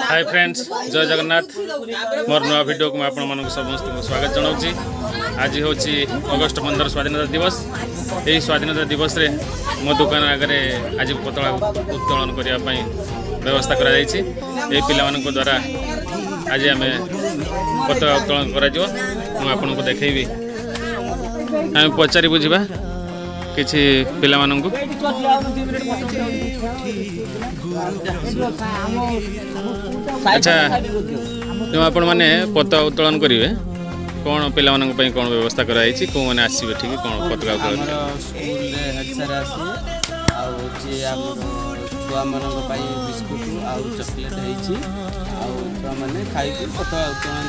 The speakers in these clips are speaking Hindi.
हाय फ्रेंड्स जय जगन्नाथ मोर नुआ वीडियो को मैं समस्त स्वागत जनाऊँगी। आज हूँ अगस्ट 15 स्वाधीनता दिवस। यही स्वाधीनता दिवस रे मो दुकान आगे आज पतला उत्तोलन करने व्यवस्था कर पिला द्वारा आज आम पतला उत्तोलन कर देखी आम पचारि बुझा किसी पिला अच्छा जो आपण मैंने पताका उत्तोलन करेंगे कौन पिला कौन व्यवस्था कराई कौ मैंने आसवे ठीक कौन पताका उत्तोलन छुआ मान बिस्कुट आउ चॉकलेट छुआ मैंने खाई पताका उत्तोलन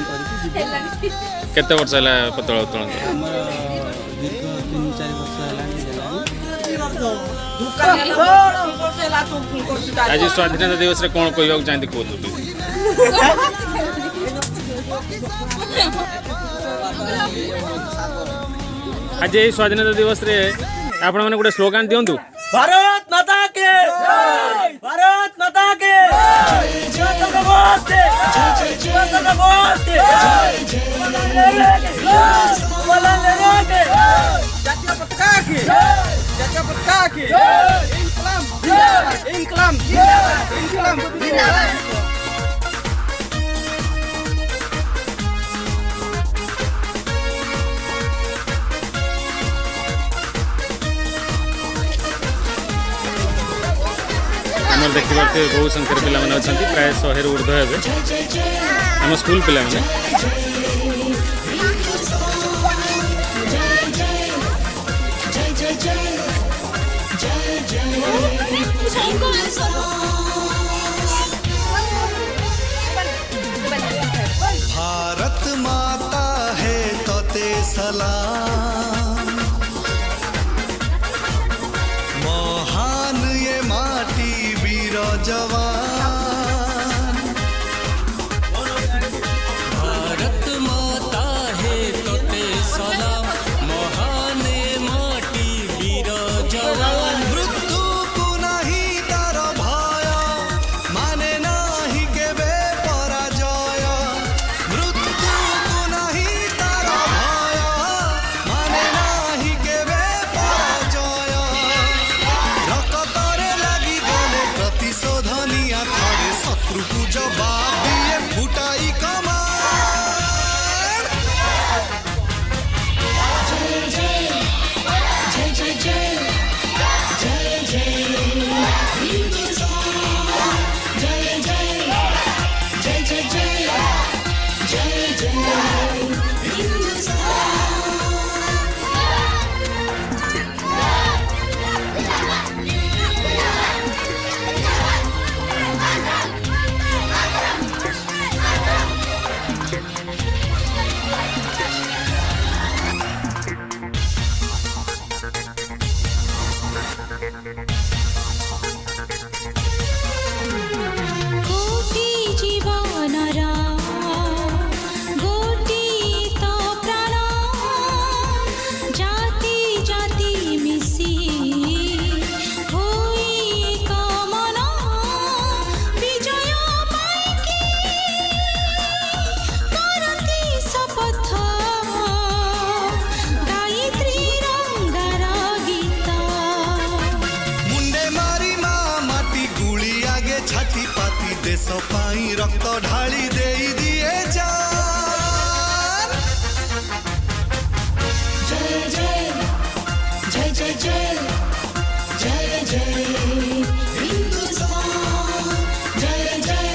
केते वर्ष है पताका उत्तोलन दीर्घ 3-4 वर्ष आज स्वाधीनता दिवस रे कौन कहवाक चाहती कहतु आज यही स्वाधीनता दिवस रे आपण माने गोटे स्लोगान दियंतु भारत माता के भारत माता के आम देखा बहु संख्यार पिला प्राय 100 ऊर्ध्व हे आम स्कूल पिला भारत माता है तोते सलाम महान ये माटी वीर जवान भारत माता है तोते सलाम महान ये माटी वीर जवान मृत्यु को नहीं तार भय माने नाही केबे पराजय मृत्यु को नहीं तार भय माने नाही केबे पराजय रक्तरे लगी गले प्रतिशोधनिया थरे शत्रु को जवाब दिए फुटाई कमान देश पाई रक्त ढाली दे दिए जान जय जय जय जय जय जय जय हिंदुस्तान जय जय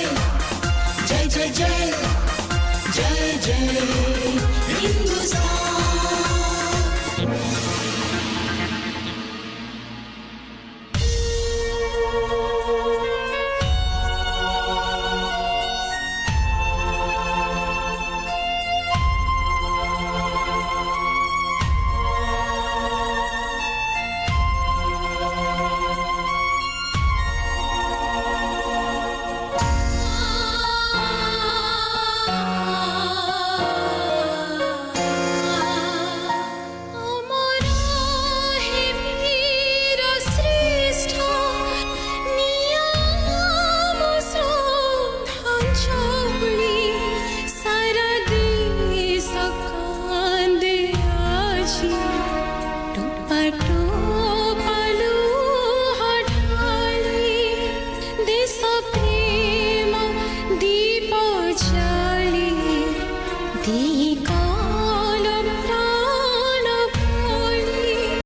जय जय जय जय जय हिंदुस्तान दिए